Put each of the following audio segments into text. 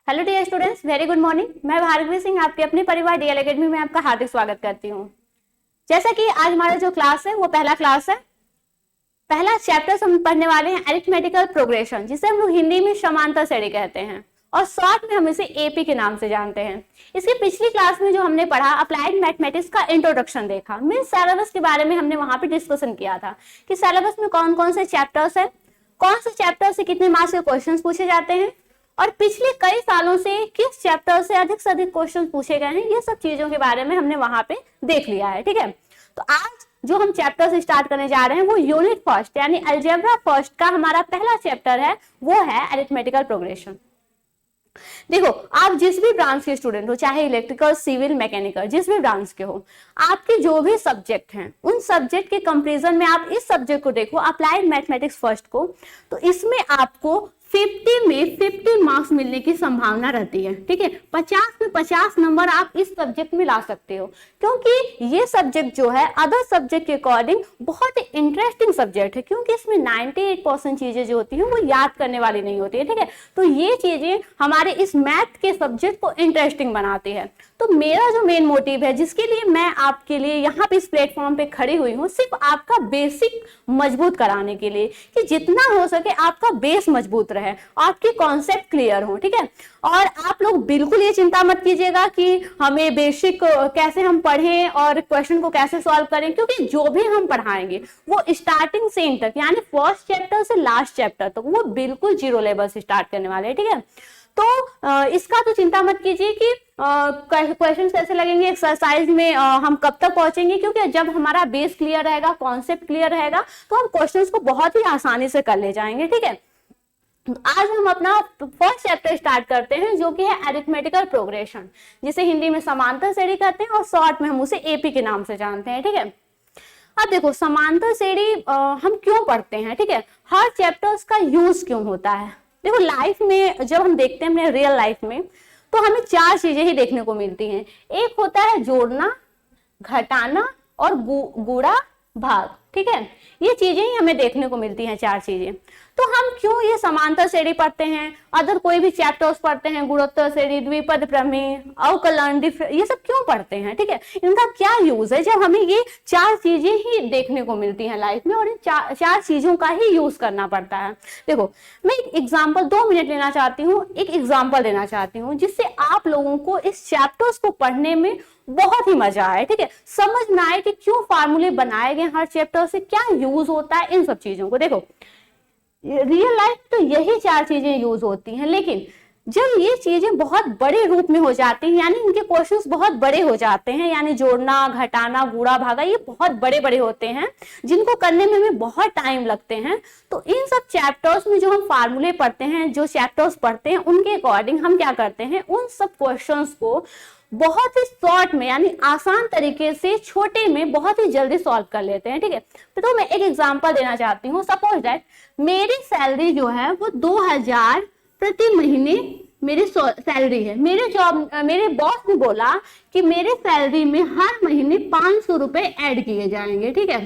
Hello dear students, very good morning. मैं भार्गवी सिंह आपके अपने परिवार डीएल एकेडमी में आपका हार्दिक स्वागत करती हूँ। जैसा कि आज हमारा जो क्लास है वो पहला क्लास है। पहला चैप्टर हम पढ़ने वाले हैं अरिथमेटिकल प्रोग्रेशन, जिसे हम लोग हिंदी में समांतर श्रेणी कहते हैं और शॉर्ट में हम इसे एपी के नाम से जानते हैं। इसकी पिछली क्लास में जो हमने पढ़ा अप्लाइड मैथमेटिक्स का इंट्रोडक्शन देखा, मीन सिलेबस के बारे में हमने वहां पे डिस्कशन किया था कि सिलेबस में कौन कौन से चैप्टर्स है, कौन से चैप्टर से कितने मार्क्स के क्वेश्चन पूछे जाते हैं और पिछले कई सालों से किस चैप्टर से अधिक क्वेश्चन पूछे गए हैं। ये सब चीजों के बारे में हमने वहां पे देख लिया है। ठीक है, तो आज जो हम चैप्टर से स्टार्ट करने जा रहे हैं वो यूनिट फर्स्ट यानी अलजेब्रा फर्स्ट का हमारा पहला चैप्टर है, वो है अरिथमेटिकल प्रोग्रेशन। देखो, आप जिस भी ब्रांच के स्टूडेंट हो, चाहे इलेक्ट्रिकल, सिविल, मैकेनिकल, जिस भी ब्रांच के हो, आपके जो भी सब्जेक्ट हैं उन सब्जेक्ट के कंपैरिजन में आप इस सब्जेक्ट को देखो, अप्लाइड मैथमेटिक्स फर्स्ट को, तो इसमें आपको 50 में 50 मार्क्स मिलने की संभावना रहती है। ठीक है, 50 में 50 नंबर आप इस सब्जेक्ट में ला सकते हो, क्योंकि ये सब्जेक्ट जो है अदर सब्जेक्ट के अकॉर्डिंग बहुत ही इंटरेस्टिंग सब्जेक्ट है, क्योंकि इसमें 98% चीजें जो होती हैं वो याद करने वाली नहीं होती है। ठीक है, तो ये चीजें हमारे इस मैथ के सब्जेक्ट को इंटरेस्टिंग बनाती है। तो मेरा जो मेन मोटिव है, जिसके लिए मैं आपके लिए यहाँ पे इस प्लेटफॉर्म पे खड़ी हुई हूँ, सिर्फ आपका बेसिक मजबूत कराने के लिए कि जितना हो सके आपका बेस मजबूत रहे, आपके कॉन्सेप्ट क्लियर हो। ठीक है, और आप लोग बिल्कुल ये चिंता मत कीजिएगा कि हमें बेसिक कैसे हम पढ़ें और क्वेश्चन को कैसे सॉल्व करें, क्योंकि जो भी हम पढ़ाएंगे वो स्टार्टिंग से एंड तक यानी फर्स्ट चैप्टर से लास्ट चैप्टर तक वो बिल्कुल जीरो लेवल से स्टार्ट करने वाले हैं। ठीक है, तो इसका तो चिंता मत कीजिए कि क्वेश्चंस कैसे लगेंगे, एक्सरसाइज में हम कब तक पहुंचेंगे, क्योंकि जब हमारा बेस क्लियर रहेगा, कॉन्सेप्ट क्लियर रहेगा, तो हम क्वेश्चंस को बहुत ही आसानी से कर ले जाएंगे। ठीक है, आज हम अपना फर्स्ट चैप्टर स्टार्ट करते हैं, जो कि है अरिथमेटिकल प्रोग्रेशन, जिसे हिंदी में समांतर श्रेणी कहते हैं और शॉर्ट में हम उसे एपी के नाम से जानते हैं। ठीक है, अब देखो समांतर श्रेणी हम क्यों पढ़ते हैं, ठीक है, हर चैप्टर्स का यूज क्यों होता है। देखो, लाइफ में जब हम देखते हैं अपने रियल लाइफ में, तो हमें चार चीजें ही देखने को मिलती हैं। एक होता है जोड़ना, घटाना और गुणा भाग। ठीक है, ये चीजें ही हमें देखने को मिलती हैं, चार चीजें। तो हम क्यों ये समांतर श्रेणी पढ़ते हैं, अदर कोई भी चैप्टर्स पढ़ते हैं, गुणोत्तर श्रेणी, द्विपद प्रमेय, अवकलन, ये सब क्यों पढ़ते हैं। ठीक है, इनका क्या यूज है जब हमें ये चार चीजें ही देखने को मिलती हैं लाइफ में और इन चार चीजों का ही यूज करना पड़ता है। देखो, मैं एक एग्जाम्पल 2 मिनट लेना चाहती हूँ, एक एग्जाम्पल देना चाहती हूँ जिससे आप लोगों को इस चैप्टर्स को पढ़ने में बहुत ही मजा आए। ठीक है, समझ में आए कि क्यों फार्मूले बनाए गए हर चैप्टर से, क्या यूज होता है इन सब चीजों को। देखो, रियल लाइफ तो यही चार चीजें यूज होती हैं, लेकिन जब ये चीजें बहुत बड़े रूप में हो जाती हैं, यानी इनके क्वेश्चंस बहुत बड़े हो जाते हैं, यानी जोड़ना, घटाना, गुणा, भागा, ये बहुत बड़े बड़े होते हैं जिनको करने में हमें बहुत टाइम लगते हैं। तो इन सब चैप्टर्स में जो हम फार्मूले पढ़ते हैं, जो चैप्टर्स पढ़ते हैं, उनके अकॉर्डिंग हम क्या करते हैं, उन सब क्वेश्चंस को बहुत ही शॉर्ट में यानी आसान तरीके से छोटे में बहुत ही जल्दी सॉल्व कर लेते हैं। ठीक है, तो मैं एक एग्जांपल देना चाहती हूँ। सपोज दैट मेरी सैलरी जो है वो 2000 प्रति महीने मेरी सैलरी है। मेरे बॉस ने बोला कि मेरे सैलरी में हर महीने 500 रुपए ऐड किए जाएंगे। ठीक है,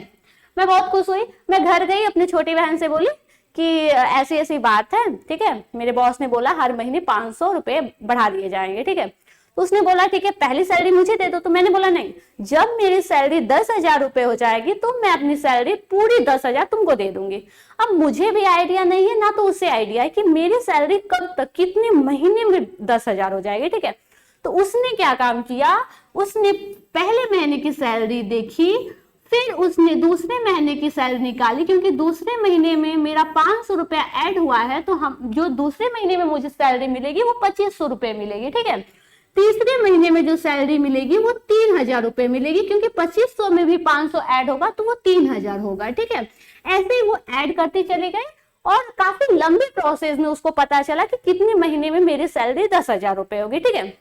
मैं बहुत खुश हुई। मैं घर गई, अपनी छोटी बहन से बोली कि ऐसी ऐसी बात है। ठीक है, मेरे बॉस ने बोला हर महीने 500 रुपए बढ़ा दिए जाएंगे। ठीक है, तो उसने बोला ठीक है पहली सैलरी मुझे दे दो। तो मैंने बोला नहीं, जब मेरी सैलरी 10,000 रुपए हो जाएगी तो मैं अपनी सैलरी पूरी 10,000 तुमको दे दूंगी। अब मुझे भी आइडिया नहीं है, ना तो उससे आइडिया है कि मेरी सैलरी कब तक, कितने महीने में 10,000 हो जाएगी। ठीक है, तो उसने क्या काम किया, उसने पहले महीने की सैलरी देखी, फिर उसने दूसरे महीने की सैलरी निकाली, क्योंकि दूसरे महीने में मेरा 500 रुपया ऐड हुआ है, तो हम जो दूसरे महीने में मुझे सैलरी मिलेगी वो 2500 रुपए मिलेगी। ठीक है, तीसरे महीने में जो सैलरी मिलेगी वो 3000 रुपए मिलेगी, क्योंकि 2500 में भी 500 ऐड होगा तो वो 3000 होगा। ठीक है, ऐसे ही वो ऐड करते चले गए और काफी लंबे प्रोसेस में उसको पता चला कि कितने महीने में मेरी सैलरी 10,000 रुपए होगी। ठीक है,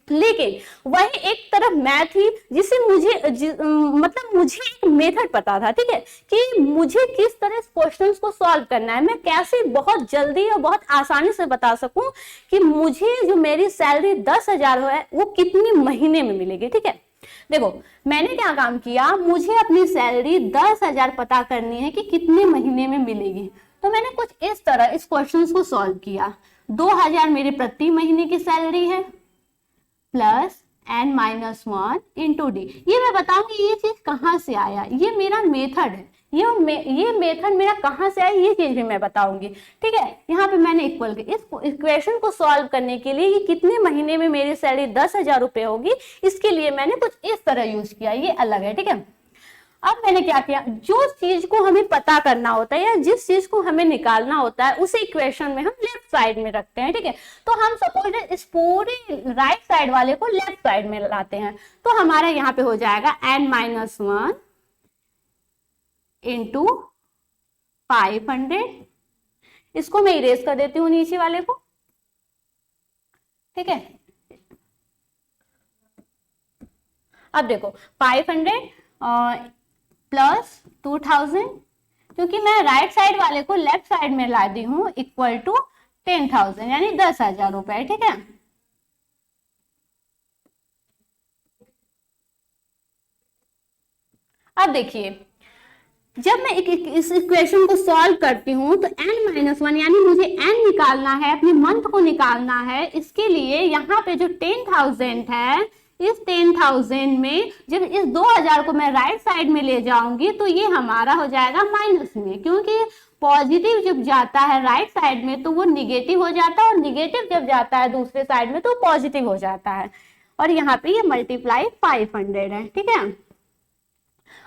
लेकिन वही एक तरफ मैथ थी जिसे मुझे एक मेथड पता था। ठीक है, कि मुझे किस तरह क्वेश्चंस को सॉल्व करना है, मैं कैसे बहुत जल्दी और बहुत आसानी से बता सकूं कि मुझे जो मेरी सैलरी 10,000 है वो कितने महीने में मिलेगी। ठीक है, देखो मैंने क्या काम किया, मुझे अपनी सैलरी 10,000 पता करनी है कि कितने महीने में मिलेगी। तो मैंने कुछ इस तरह इस क्वेश्चंस को सॉल्व किया। 2000 मेरी प्रति महीने की सैलरी है प्लस n-1 इंटू डी। ये मैं बताऊंगी ये चीज कहाँ से आया, ये मेरा मेथड है, ये मेथड मेरा कहाँ से आया ये चीज भी मैं बताऊंगी। ठीक है, यहाँ पे मैंने इक्वल के इस इक्वेशन को सॉल्व करने के लिए ये कितने महीने में मेरी सैलरी 10,000 रुपए होगी, इसके लिए मैंने कुछ इस तरह यूज किया, ये अलग है। ठीक है, अब मैंने क्या किया, जो चीज को हमें पता करना होता है या जिस चीज को हमें निकालना होता है उसे इक्वेशन में हम लेफ्ट साइड में रखते हैं। ठीक है, तो हम सपोज इस पूरे राइट साइड वाले को लेफ्ट साइड में लाते हैं, तो हमारा यहाँ पे हो जाएगा n-1 इंटू 500। इसको मैं इरेज कर देती हूँ नीचे वाले को। ठीक है, अब देखो 500 प्लस 2000, क्योंकि मैं राइट साइड वाले को लेफ्ट साइड में ला दी हूं, इक्वल टू 10,000 यानी 10,000 रुपए। ठीक है, अब देखिए जब मैं इस इक्वेशन को सॉल्व करती हूं तो n-1 यानी मुझे n निकालना है, अपने मंथ को निकालना है। इसके लिए यहाँ पे जो 10,000 है, इस 10,000 में जब इस 2,000 को मैं राइट साइड में ले जाऊंगी तो ये हमारा हो जाएगा माइनस में, क्योंकि पॉजिटिव जब जाता है राइट साइड में तो वो निगेटिव हो जाता है, और निगेटिव जब जाता है दूसरे साइड में तो पॉजिटिव हो जाता है। और यहाँ पे ये मल्टीप्लाई 500 है। ठीक है,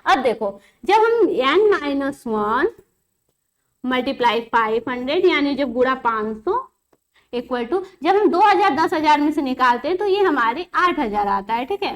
अब देखो जब हम n-1 मल्टीप्लाई 500 यानी जब गुणा 500 इक्वल टू, जब हम 2,000 10,000 में से निकालते हैं तो ये हमारे 8,000 आता है। ठीक है,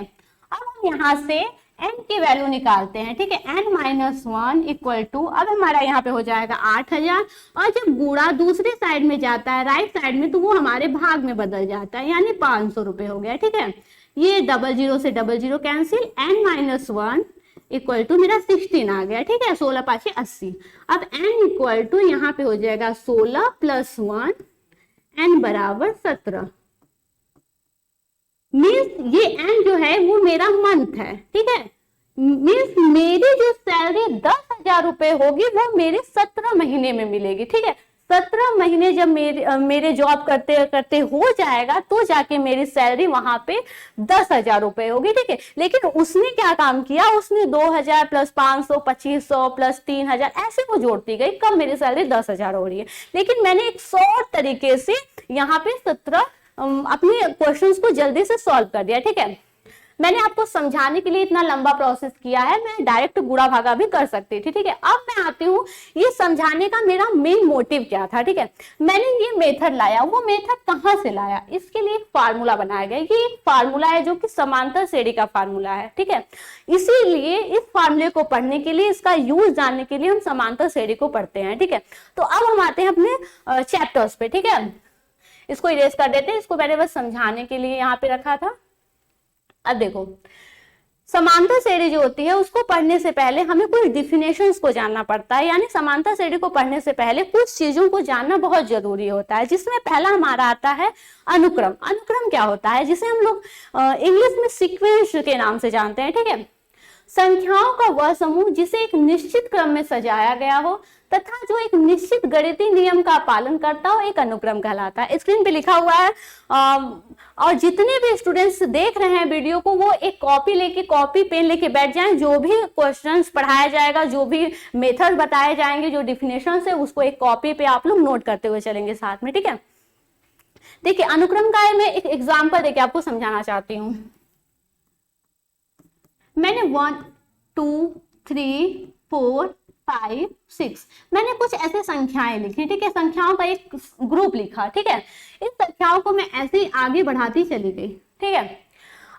अब हम यहाँ से n की वैल्यू निकालते हैं। ठीक है, n-1 इक्वल टू, अब हमारा यहाँ पे हो जाएगा 8,000, और जब गुणा दूसरी साइड में जाता है राइट साइड में तो वो हमारे भाग में बदल जाता है, यानी 500 रुपए हो गया। ठीक है, ये 00 से 00 कैंसिल, n-1 इक्वल टू मेरा 16 आ गया। ठीक है, 16 5 80। अब n इक्वल टू यहाँ पे हो जाएगा 16 प्लस 1, n बराबर 17। मीन्स ये n जो है वो मेरा मंथ है। ठीक है, मीन्स मेरी जो सैलरी 10,000 रुपए होगी वो मेरे 17 महीने में मिलेगी। ठीक है, 17 महीने जब मेरे जॉब करते करते हो जाएगा तो जाके मेरी सैलरी वहां पे 10,000 रुपए होगी। ठीक है, लेकिन उसने क्या काम किया, उसने 2,000 प्लस 500 2500 प्लस 3,000 ऐसे वो जोड़ती गई, कब मेरी सैलरी 10,000 हो रही है। लेकिन मैंने एक शॉर्ट तरीके से यहाँ पे 17 अपने क्वेश्चंस को जल्दी से सॉल्व कर दिया। ठीक है, मैंने आपको समझाने के लिए इतना लंबा प्रोसेस किया है, मैं डायरेक्ट गुणा भागा भी कर सकती थी। ठीक है, अब मैं आती हूँ ये समझाने का मेरा मेन मोटिव क्या था। ठीक है, मैंने ये मेथड लाया, वो मेथड कहाँ से लाया, इसके लिए एक फार्मूला बनाया गया। ये एक फार्मूला है जो कि समांतर श्रेणी का फार्मूला है। ठीक है, इसीलिए इस फार्मूले को पढ़ने के लिए, इसका यूज जानने के लिए हम समांतर श्रेणी को पढ़ते हैं। ठीक है, तो अब हम आते हैं अपने चैप्टर्स पे। ठीक है, इसको इरेज कर देते हैं, इसको मैंने बस समझाने के लिए यहाँ पे रखा था। अब देखो समांतर श्रेणी जो होती है उसको पढ़ने से पहले हमें कुछ डिफिनेशंस को जानना पड़ता है, यानी समांतर श्रेणी को पढ़ने से पहले कुछ चीजों को जानना बहुत जरूरी होता है, जिसमें पहला हमारा आता है अनुक्रम। अनुक्रम क्या होता है, जिसे हम लोग इंग्लिश में सीक्वेंस के नाम से जानते हैं। ठीक है, संख्याओं का वह समूह जिसे एक निश्चित क्रम में सजाया गया हो तथा जो एक निश्चित गणितीय नियम का पालन करता हो, एक अनुक्रम कहलाता है। स्क्रीन पे लिखा हुआ है, और जितने भी स्टूडेंट्स देख रहे हैं वीडियो को वो एक कॉपी लेके, कॉपी पेन लेके बैठ जाएं। जो भी क्वेश्चंस पढ़ाया जाएगा, जो भी मेथड बताए जाएंगे, जो डिफिनेशन है, उसको एक कॉपी पे आप लोग नोट करते हुए चलेंगे साथ में। ठीक है, देखिए अनुक्रम का मैं एक एग्जाम्पल देके आपको समझाना चाहती हूँ। मैंने 1 2 3 4 5 6 मैंने कुछ ऐसे संख्याएं लिखी। ठीक है, संख्याओं का एक ग्रुप लिखा। ठीक है, इन संख्याओं को मैं ऐसे ही आगे बढ़ाती चली गई। ठीक है,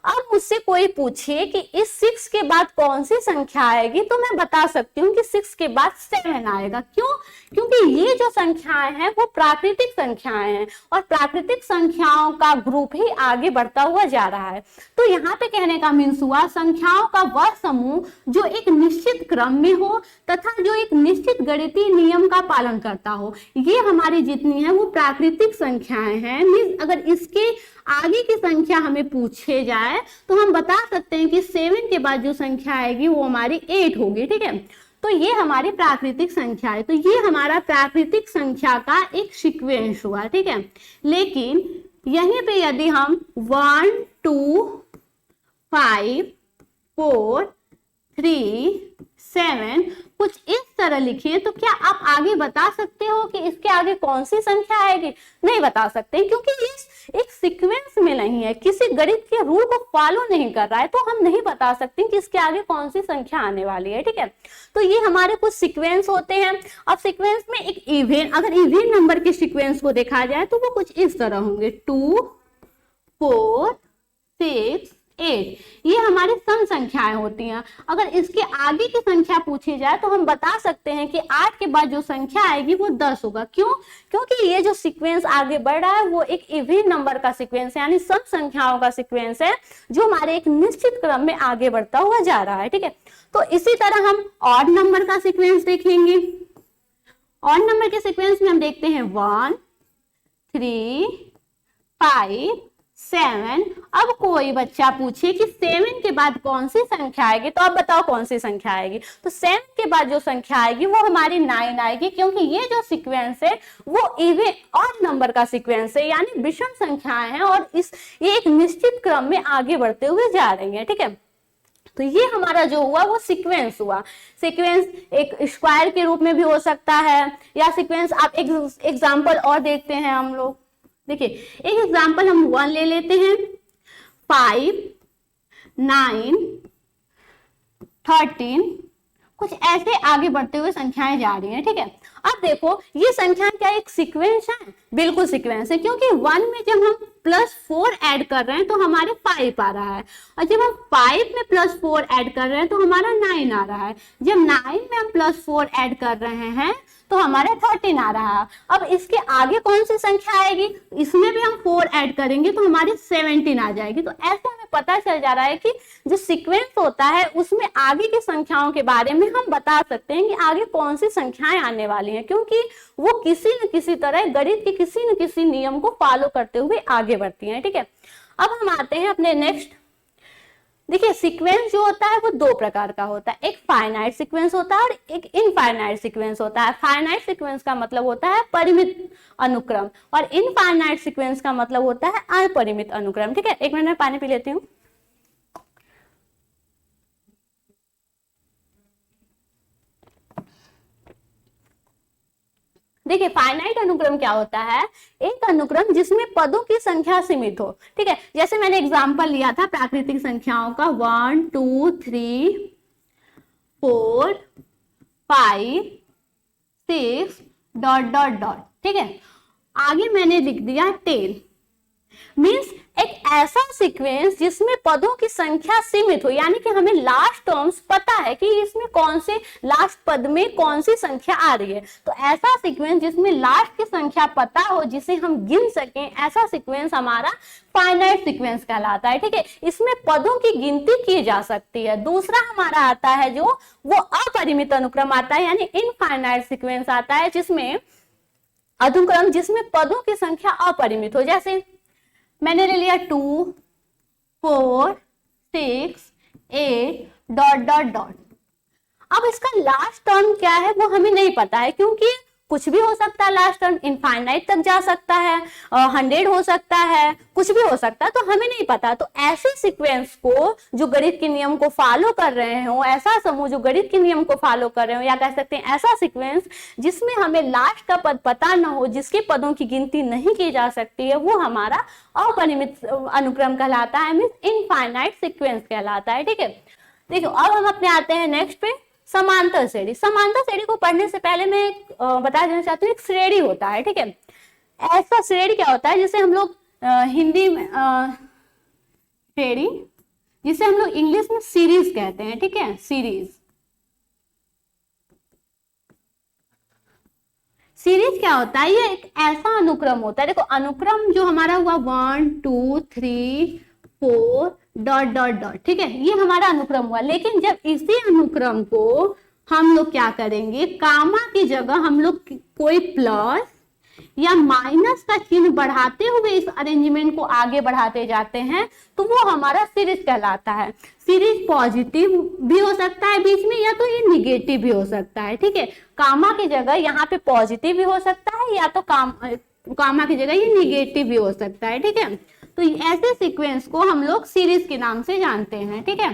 अब मुझसे कोई पूछे कि इस 6 के बाद कौन सी संख्या आएगी, तो मैं बता सकती हूँ कि 6 के बाद 7 आएगा। क्यों? क्योंकि ये जो संख्याएं हैं वो प्राकृतिक संख्याएं हैं, और प्राकृतिक संख्याओं का ग्रुप ही आगे बढ़ता हुआ जा रहा है। तो यहाँ पे कहने का मीन्स हुआ संख्याओं का वह समूह जो एक निश्चित क्रम में हो तथा जो एक निश्चित गणितीय नियम का पालन करता हो। ये हमारी जितनी है वो प्राकृतिक संख्याएं हैं। मीन्स अगर इसके आगे की संख्या हमें पूछे जाए तो हम बता सकते हैं कि 7 के बाद जो संख्या आएगी वो हमारी 8 होगी। ठीक है, तो ये हमारी प्राकृतिक संख्या है, तो ये हमारा प्राकृतिक संख्या का एक सीक्वेंस हुआ, ठीक है। लेकिन यहीं पे यदि हम 1 2 5 4 3 7 कुछ इस तरह लिखिए, तो क्या आप आगे बता सकते हो कि इसके आगे कौन सी संख्या आएगी? नहीं बता सकते, क्योंकि इस एक सीक्वेंस में नहीं है, किसी गणित के रूल को फॉलो नहीं कर रहा है, तो हम नहीं बता सकते कि इसके आगे कौन सी संख्या आने वाली है, ठीक है। तो ये हमारे कुछ सीक्वेंस होते हैं। अब सीक्वेंस में एक इवेन, अगर इवेन नंबर के सीक्वेंस को देखा जाए तो वो कुछ इस तरह होंगे 2 4 6 8, ये हमारी सम संख्याएं होती हैं। अगर इसके आगे की संख्या पूछी जाए तो हम बता सकते हैं कि 8 के बाद जो संख्या आएगी वो 10 होगा। क्यों? क्योंकि ये जो सीक्वेंस आगे बढ़ रहा है वो एक इवन नंबर का सीक्वेंस है, यानी सम संख्याओं का सीक्वेंस है जो हमारे एक निश्चित क्रम में आगे बढ़ता हुआ जा रहा है, ठीक है। तो इसी तरह हम ऑड नंबर का सीक्वेंस देखेंगे। ऑड नंबर के सीक्वेंस में हम देखते हैं 1 3 5 7। अब कोई बच्चा पूछे कि 7 के बाद कौन सी संख्या आएगी, तो आप बताओ कौन सी संख्या आएगी। तो 7 के बाद जो संख्या आएगी वो हमारी 9 आएगी, क्योंकि ये जो सीक्वेंस है वो इवन ऑड नंबर का सीक्वेंस है, यानी विषम संख्याएं हैं और ये एक निश्चित क्रम में आगे बढ़ते हुए जा रही है, ठीक है। तो ये हमारा जो हुआ वो सीक्वेंस हुआ। सीक्वेंस एक स्क्वायर के रूप में भी हो सकता है, या सीक्वेंस आप एक एग्जाम्पल और देखते हैं हम लोग। देखिए एक एग्जाम्पल हम 1 ले लेते हैं, 5 9 13, कुछ ऐसे आगे बढ़ते हुए संख्याएं जा रही हैं, ठीक है। अब देखो ये संख्याएं क्या एक सीक्वेंस है? बिल्कुल सीक्वेंस है, क्योंकि 1 में जब हम +4 ऐड कर रहे हैं तो हमारे 5 आ रहा है, और जब हम 5 में +4 ऐड कर रहे हैं तो हमारा 9 आ रहा है, जब 9 में हम +4 ऐड कर रहे हैं तो हमारा 13 आ रहा है। अब इसके आगे कौन सी संख्या आएगी? इसमें भी हम 4 ऐड करेंगे तो हमारी 17 आ जाएगी। तो ऐसे हमें पता चल जा रहा है कि जो सीक्वेंस होता है उसमें आगे की संख्याओं के बारे में हम बता सकते हैं कि आगे कौन सी संख्याएं आने वाली हैं, क्योंकि वो किसी न किसी तरह गणित के किसी न किसी नियम को फॉलो करते हुए आगे बढ़ती हैं, ठीक है। अब हम आते हैं अपने नेक्स्ट। देखिए सीक्वेंस जो होता है वो 2 प्रकार का होता है, एक फाइनाइट सीक्वेंस होता है और एक इनफाइनाइट सीक्वेंस होता है। फाइनाइट सीक्वेंस का मतलब होता है परिमित अनुक्रम, और इनफाइनाइट सीक्वेंस का मतलब होता है अपरिमित अनुक्रम, ठीक है। 1 मिनट में पानी पी लेती हूँ। देखिए फाइनाइट अनुक्रम क्या होता है? एक अनुक्रम जिसमें पदों की संख्या सीमित हो, ठीक है। जैसे मैंने एग्जांपल लिया था प्राकृतिक संख्याओं का 1 2 3 4 5 6 ... ठीक है। आगे मैंने लिख दिया 10, मीन्स एक ऐसा सीक्वेंस जिसमें पदों की संख्या सीमित हो, यानी कि हमें लास्ट टर्म्स पता है कि इसमें कौन से लास्ट पद में कौन सी संख्या आ रही है। तो ऐसा सीक्वेंस जिसमें लास्ट की संख्या पता हो, जिसे हम गिन सकें, ऐसा सीक्वेंस हमारा फाइनाइट सीक्वेंस कहलाता है, ठीक है। इसमें पदों की गिनती की जा सकती है। दूसरा हमारा आता है जो वो अपरिमित अनुक्रम आता है, यानी इनफाइनाइट सीक्वेंस आता है, जिसमें अनुक्रम जिसमें पदों की संख्या अपरिमित हो। जैसे मैंने ले लिया 2 4 6 8 ... अब इसका लास्ट टर्म क्या है वो हमें नहीं पता है, क्योंकि कुछ भी हो सकता है, लास्ट टर्म इनफाइनाइट तक जा सकता है, 100 हो सकता है, कुछ भी हो सकता है, तो हमें नहीं पता। तो ऐसे सीक्वेंस को जो गणित के नियम को फॉलो कर रहे हो, ऐसा समूह जो गणित के नियम को फॉलो कर रहे हो, या कह सकते हैं ऐसा सीक्वेंस जिसमें हमें लास्ट का पद पता न हो, जिसके पदों की गिनती नहीं की जा सकती है, वो हमारा अपरिमित अनुक्रम कहलाता है, मीन्स इनफाइनाइट सीक्वेंस कहलाता है, ठीक है। देखो अब हम अपने आते हैं नेक्स्ट पे, समांतर श्रेणी। समांतर श्रेणी को पढ़ने से पहले मैं बता देना चाहती हूँ, एक श्रेणी होता है, ठीक है। ऐसा श्रेणी क्या होता है जिसे हम लोग हिंदी में श्रेणी, जिसे हम लोग इंग्लिश में सीरीज कहते हैं, ठीक है। सीरीज क्या होता है? ये एक ऐसा अनुक्रम होता है, देखो अनुक्रम जो हमारा हुआ 1 2 3 4 ... ठीक है, ये हमारा अनुक्रम हुआ। लेकिन जब इसी अनुक्रम को हम लोग क्या करेंगे, कामा की जगह हम लोग कोई प्लस या माइनस का चिन्ह बढ़ाते हुए इस अरेंजमेंट को आगे बढ़ाते जाते हैं तो वो हमारा सीरीज कहलाता है। सीरीज पॉजिटिव भी हो सकता है बीच में, या तो ये निगेटिव भी हो सकता है। ठीक है, कामा की जगह यहाँ पे पॉजिटिव भी हो सकता है, या तो कामा की जगह ये निगेटिव भी हो सकता है। ठीक है, तो ऐसे सीक्वेंस को हम लोग सीरीज के नाम से जानते हैं। ठीक है,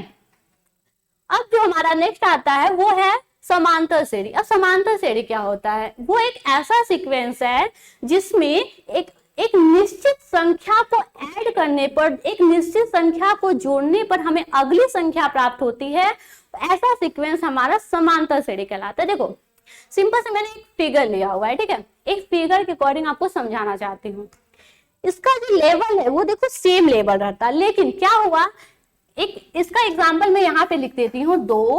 अब जो हमारा नेक्स्ट आता है वो है समांतर श्रेणी। अब समांतर श्रेणी क्या होता है? वो एक ऐसा सीक्वेंस है जिसमें एक निश्चित संख्या को ऐड करने पर, एक निश्चित संख्या को जोड़ने पर हमें अगली संख्या प्राप्त होती है। ऐसा सीक्वेंस हमारा समांतर श्रेणी कहलाता है। देखो सिंपल से मैंने एक फिगर लिया हुआ है। ठीक है, एक फिगर के अकॉर्डिंग आपको समझाना चाहती हूँ। इसका जो लेवल है वो देखो सेम लेवल रहता है, लेकिन क्या हुआ, एक इसका एग्जाम्पल मैं यहाँ पे लिख देती हूँ 2,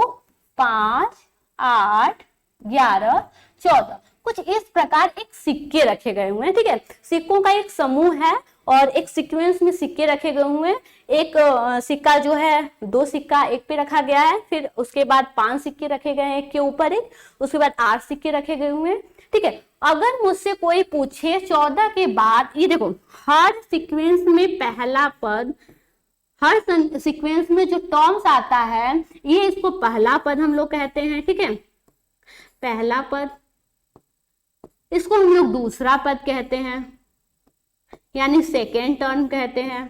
5, 8, 11, 14, कुछ इस प्रकार एक सिक्के रखे गए हुए हैं। ठीक है, सिक्कों का एक समूह है और एक सीक्वेंस में सिक्के रखे गए हुए हैं। एक सिक्का जो है, 2 सिक्का एक पे रखा गया है, फिर उसके बाद 5 सिक्के रखे गए हैं एक के ऊपर एक, उसके बाद 8 सिक्के रखे गए हुए हैं। ठीक है, अगर मुझसे कोई पूछे 14 के बाद, ये देखो हर सीक्वेंस में पहला पद, हर सीक्वेंस में जो टर्म्स आता है ये इसको पहला पद हम लोग कहते हैं। ठीक है, पहला पद, इसको हम लोग दूसरा पद कहते हैं, यानी सेकेंड टर्म कहते हैं।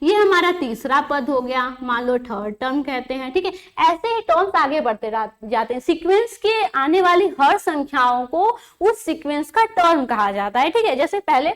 ये हमारा तीसरा पद हो गया, मान लो थर्ड टर्म कहते हैं। ठीक है, ऐसे ही टर्म्स आगे बढ़ते जाते हैं। सीक्वेंस के आने वाली हर संख्याओं को उस सीक्वेंस का टर्म कहा जाता है। ठीक है, जैसे पहले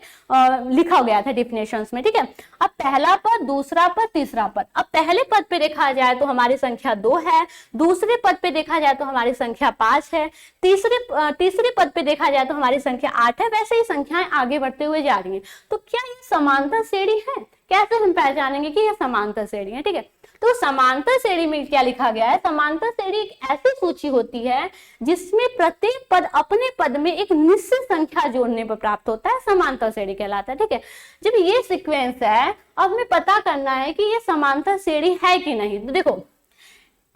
लिखा गया था डिफिनेशंस में। ठीक है, अब पहला पद, दूसरा पद, तीसरा पद। अब पहले पद पे देखा जाए तो हमारी संख्या 2 है, दूसरे पद पे देखा जाए तो हमारी संख्या 5 है, तीसरे पद पे देखा जाए तो हमारी संख्या 8 है। वैसे ही संख्याएं आगे बढ़ते हुए जा रही हैं। तो क्या ये समांतर श्रेणी है? कैसे हम पहचानेंगे कि यह समांतर श्रेणी है? ठीक है, तो समांतर श्रेणी में क्या लिखा गया है? समांतर श्रेणी एक ऐसी सूची होती है जिसमें प्रत्येक पद अपने पद में एक निश्चित संख्या जोड़ने पर प्राप्त होता है, समांतर श्रेणी कहलाता है। ठीक है, जब ये सीक्वेंस है, अब हमें पता करना है कि ये समांतर श्रेणी है कि नहीं। तो देखो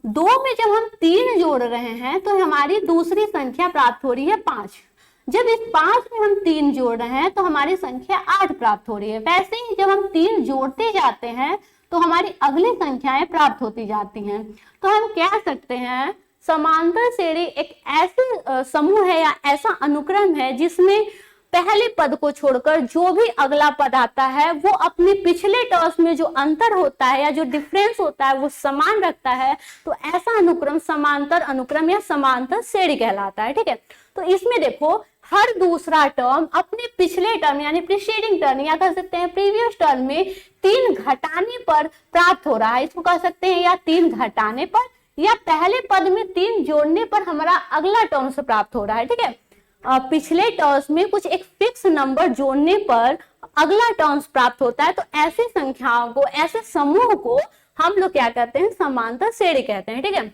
2 में जब हम 3 जोड़ रहे हैं तो हमारी दूसरी संख्या प्राप्त हो रही है 5। जब इस 5 में हम 3 जोड़ रहे हैं तो हमारी संख्या 8 प्राप्त हो रही है। वैसे ही जब हम 3 जोड़ते जाते हैं तो हमारी अगली संख्याएं प्राप्त होती जाती हैं। तो हम कह सकते हैं समांतर श्रेणी एक ऐसे समूह है या ऐसा अनुक्रम है जिसमें पहले पद को छोड़कर जो भी अगला पद आता है वो अपने पिछले टर्म्स में जो अंतर होता है या जो डिफरेंस होता है वो समान रखता है। तो ऐसा अनुक्रम समांतर अनुक्रम या समांतर श्रेणी कहलाता है। ठीक है, तो इसमें देखो हर दूसरा टर्म अपने पिछले टर्म यानी प्रीसीडिंग टर्म या कह सकते हैं प्रीवियस टर्म में 3 घटाने पर प्राप्त हो रहा है। इसको कह सकते हैं या 3 घटाने पर, या पहले पद में 3 जोड़ने पर हमारा अगला टर्म से प्राप्त हो रहा है। ठीक है, पिछले टर्म्स में कुछ एक फिक्स नंबर जोड़ने पर अगला टर्म्स प्राप्त होता है। तो ऐसी संख्याओं को, ऐसे समूह को हम लोग क्या कहते हैं? समांतर श्रेणी कहते हैं। ठीक है,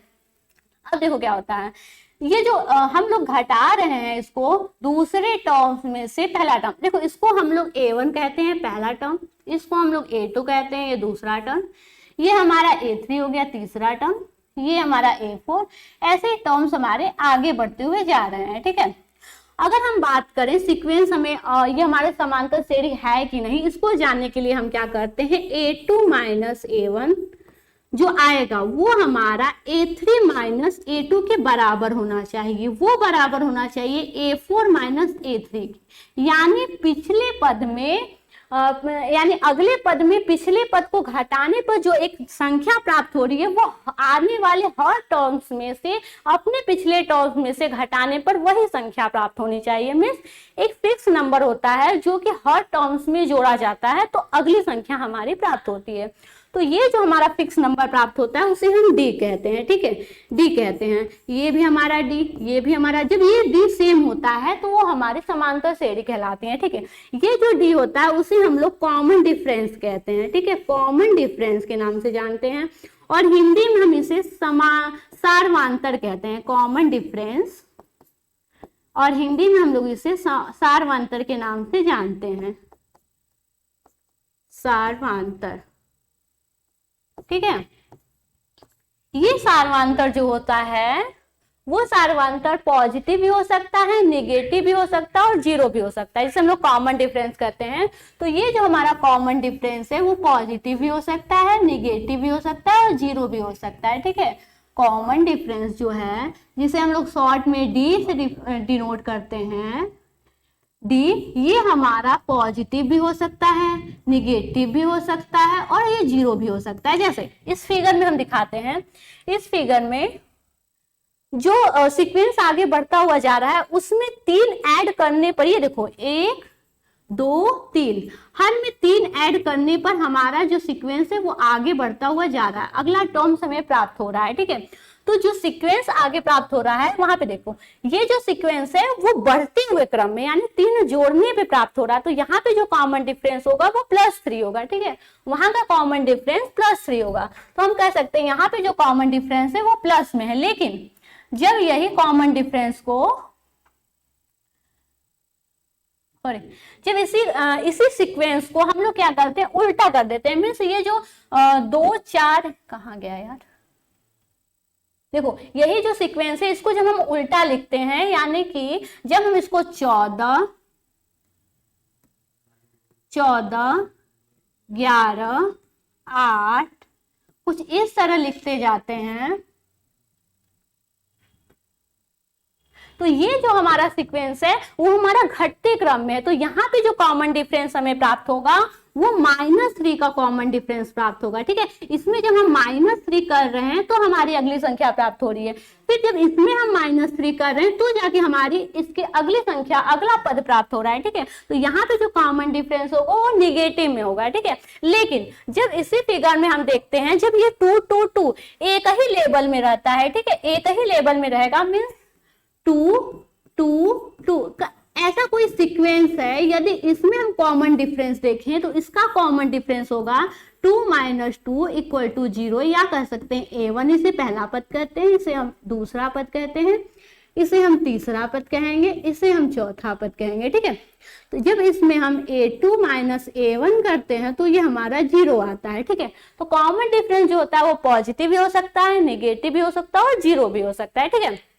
अब देखो क्या होता है, ये जो हम लोग घटा रहे हैं इसको दूसरे टर्म्स में से पहला टर्म, देखो इसको हम लोग A1 कहते हैं पहला टर्म, इसको हम लोग A2 कहते हैं ये दूसरा टर्म, ये हमारा A3 हो गया तीसरा टर्म, ये हमारा A4। ऐसे टर्म्स हमारे आगे बढ़ते हुए जा रहे हैं। ठीक है, अगर हम बात करें सीक्वेंस हमें ये हमारे समांतर श्रेणी है कि नहीं, इसको जानने के लिए हम क्या करते हैं, A2 माइनस A1 जो आएगा वो हमारा A3 माइनस A2 के बराबर होना चाहिए। वो बराबर होना चाहिए A4 माइनस A3, यानी पिछले पद में यानी अगले पद में पिछले पद को घटाने पर जो एक संख्या प्राप्त हो रही है वो आने वाले हर टर्म्स में से अपने पिछले टर्म्स में से घटाने पर वही संख्या प्राप्त होनी चाहिए। मीन्स एक फिक्स नंबर होता है जो कि हर टर्म्स में जोड़ा जाता है तो अगली संख्या हमारी प्राप्त होती है। तो ये जो हमारा फिक्स नंबर प्राप्त होता है उसे हम डी कहते हैं। ठीक है, डी कहते हैं। ये भी हमारा डी, ये भी हमारा, जब ये डी सेम होता है तो वो हमारे समांतर श्रेणी कहलाती है। ठीक है, ये जो डी होता है उसे हम लोग कॉमन डिफरेंस कहते हैं। ठीक है, कॉमन डिफरेंस के नाम से जानते हैं और हिंदी में हम इसे सारवांतर कहते हैं। कॉमन डिफरेंस और हिंदी में हम लोग इसे सारवांतर के नाम से जानते हैं, सारवांतर। ठीक है, ये सारवांतर जो होता है वो सार्वंतर पॉजिटिव भी हो सकता है, निगेटिव भी हो सकता है और जीरो भी हो सकता है, जिसे हम लोग कॉमन डिफरेंस कहते हैं। तो ये जो हमारा कॉमन डिफरेंस है वो पॉजिटिव भी हो सकता है, निगेटिव भी हो सकता है और जीरो भी हो सकता है, ठीक है। कॉमन डिफरेंस जो है जिसे हम लोग शॉर्ट में डी से डिनोट करते हैं, डी, ये हमारा पॉजिटिव भी हो सकता है, निगेटिव भी हो सकता है और ये जीरो भी हो सकता है। जैसे इस फिगर में हम दिखाते हैं, इस फिगर में जो सीक्वेंस आगे बढ़ता हुआ जा रहा है उसमें 3 ऐड करने पर, ये देखो 1 2 3, हर में 3 ऐड करने पर हमारा जो सीक्वेंस है वो आगे बढ़ता हुआ जा रहा है, अगला टर्म्स हमें प्राप्त हो रहा है, ठीक है। तो जो सीक्वेंस आगे प्राप्त हो रहा है वहां पे देखो, ये जो सीक्वेंस है वो बढ़ते हुए क्रम में यानी 3 जोड़ने पे प्राप्त हो रहा है। तो यहाँ पे जो कॉमन डिफरेंस होगा वो +3 होगा, ठीक है। वहां का कॉमन डिफरेंस +3 होगा। तो हम कह सकते हैं यहाँ पे जो कॉमन डिफरेंस है वो प्लस में है। लेकिन जब यही कॉमन डिफरेंस को, सॉरी, जब इसी सीक्वेंस को हम लोग क्या करते हैं, उल्टा कर देते हैं, मीन्स ये जो 2 4 कहाँ गया यार, देखो यही जो सीक्वेंस है इसको जब हम उल्टा लिखते हैं, यानी कि जब हम इसको 14 11 8 कुछ इस तरह लिखते जाते हैं, तो ये जो हमारा सीक्वेंस है वो हमारा घटते क्रम में है। तो यहाँ पे जो कॉमन डिफरेंस हमें प्राप्त होगा वो -3 का कॉमन डिफरेंस प्राप्त होगा, ठीक है। इसमें जब हम -3 कर रहे हैं तो हमारी अगली संख्या प्राप्त हो रही है, फिर जब इसमें हम -3 कर रहे हैं तो जाके हमारी इसके अगली संख्या, अगला पद प्राप्त हो रहा है, ठीक है। तो यहाँ पे जो कॉमन डिफरेंस होगा वो निगेटिव में होगा, ठीक है। लेकिन जब इसी फिगर में हम देखते हैं, जब ये 2 2 2 एक ही लेवल में रहता है, ठीक है, एक ही लेवल में रहेगा, मीन्स 2 2 2 ऐसा कोई सीक्वेंस है, यदि इसमें हम कॉमन डिफरेंस देखें तो इसका कॉमन डिफरेंस होगा 2 - 2 = 0, या कह सकते हैं A1, इसे पहला पद कहते हैं, इसे हम दूसरा पद कहते हैं, इसे हम तीसरा पद कहेंगे, इसे हम चौथा पद कहेंगे, ठीक है। तो जब इसमें हम A2 - A1 करते हैं तो ये हमारा 0 आता है, ठीक है। तो कॉमन डिफरेंस जो होता है वो पॉजिटिव भी हो सकता है, निगेटिव भी हो सकता है और जीरो भी हो सकता है, ठीक है।